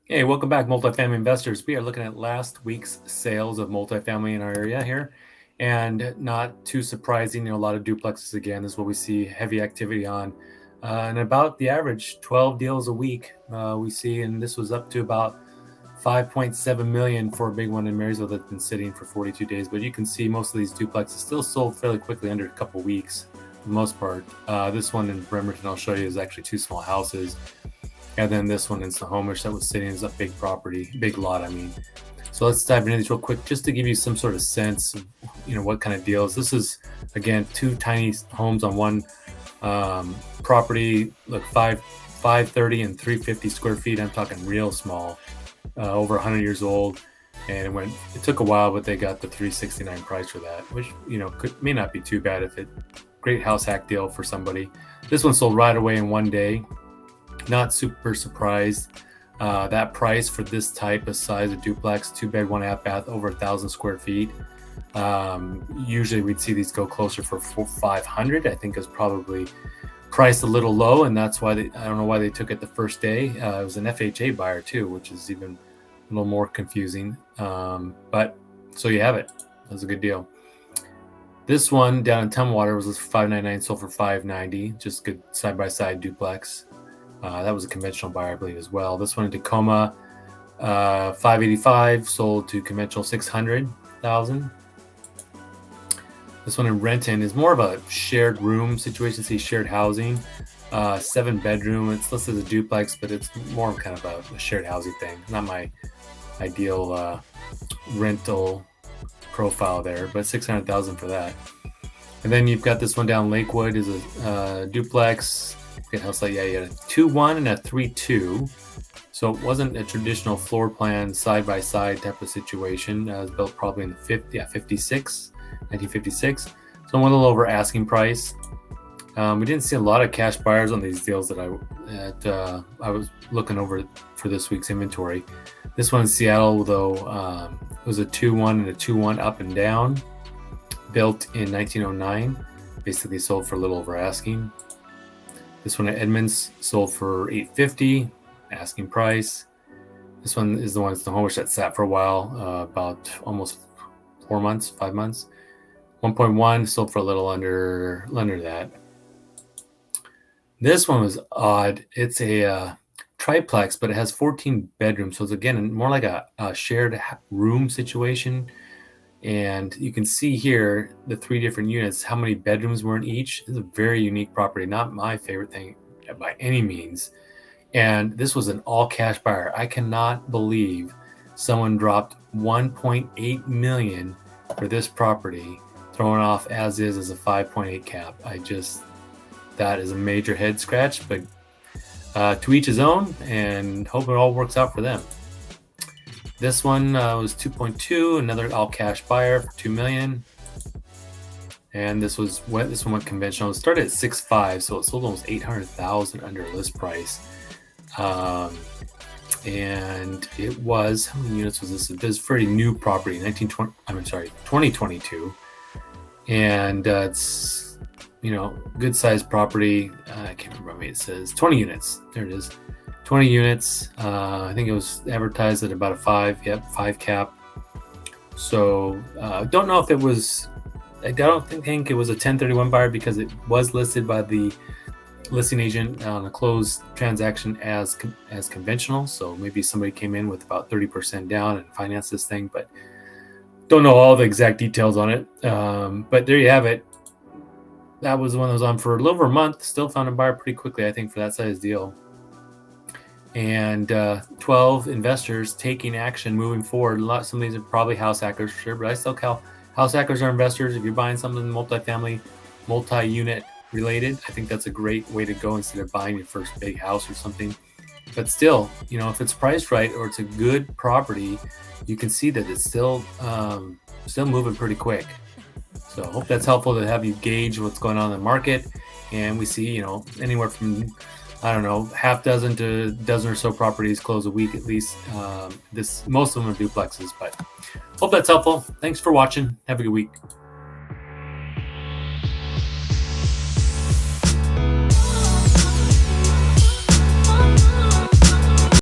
Hey, welcome back, multifamily investors. We are looking at last week's sales of multifamily in our area here. And not too surprising, a lot of duplexes again is what we see heavy activity on. And about the average 12 deals a week we see, and this was up to about 5.7 million for a big one in Marysville that's been sitting for 42 days. But you can see most of these duplexes still sold fairly quickly, under a couple weeks for the most part. This one in Bremerton, I'll show you, is actually two small houses. And then this one in Snohomish that was sitting as a big property, big lot, I mean. So let's dive into these real quick, just to give you some sort of sense of, what kind of deals. This is, again, two tiny homes on one property. Look, 530 and 350 square feet. I'm talking real small, over 100 years old. And it took a while, but they got the 369 price for that, which, may not be too bad great house hack deal for somebody. This one sold right away in one day. Not super surprised. That price for this type of size of duplex, 2-bed, 1.5 bath, over 1,000 square feet. Usually we'd see these go closer for 500. I think is probably priced a little low, and that's why I don't know why they took it the first day. It was an FHA buyer too, which is even a little more confusing. But so you have it. That was a good deal. This one down in Tumwater was $599, sold for $590. Just good side-by-side duplex. That was a conventional buyer, I believe, as well. This one in Tacoma, $585, sold to conventional $600,000. This one in Renton is more of a shared room situation. See, shared housing, 7-bedroom. It's listed as a duplex, but it's more of kind of a shared housing thing. Not my ideal rental profile there, but $600,000 for that. And then you've got this one down Lakewood, is a duplex. House like, you had a 2-1 and a 3-2, so it wasn't a traditional floor plan side-by-side type of situation. It was built probably in the 1956, so a little over asking price. We didn't see a lot of cash buyers on these deals that I was looking over for this week's inventory. This one in Seattle, though, it was a 2-1 and a 2-1 up and down, built in 1909. Basically sold for a little over asking. This one at Edmonds sold for $850, asking price. This one is the one in Snohomish that sat for a while, about almost 5 months. 1.1 sold for a little under that. This one was odd. It's a triplex, but it has 14 bedrooms. So it's, again, more like a shared room situation. And you can see here the 3 different units, how many bedrooms were in each. It's a very unique property, not my favorite thing by any means. And this was an all cash buyer. I cannot believe someone dropped $1.8 million for this property, thrown off as a 5.8 cap. That is a major head scratch, but to each his own, and hope it all works out for them. This one was 2.2, another all cash buyer for $2 million. And this one went conventional. It started at 6.5, so it sold almost $800,000 under list price. And it was, how many units was this? This is pretty new property, 2022. And it's, good sized property. I can't remember how many it says. 20 units. There it is. 20 units. I think it was advertised at about a 5 cap. So don't know if it was, I don't think it was a 1031 buyer, because it was listed by the listing agent on a closed transaction as conventional. So maybe somebody came in with about 30% down and financed this thing, but don't know all the exact details on it. But there you have it. That was the one that was on for a little over a month. Still found a buyer pretty quickly, I think, for that size deal. And 12 investors taking action moving forward. Some of these are probably house hackers for sure, but I still call house hackers are investors. If you're buying something multifamily, multi-unit related, I think that's a great way to go instead of buying your first big house or something. But still, if it's priced right or it's a good property, you can see that it's still moving pretty quick. So I hope that's helpful to have you gauge what's going on in the market. And we see, anywhere from, I don't know, half dozen to a dozen or so properties close a week at least. Most of them are duplexes, but hope that's helpful. Thanks for watching. Have a good week.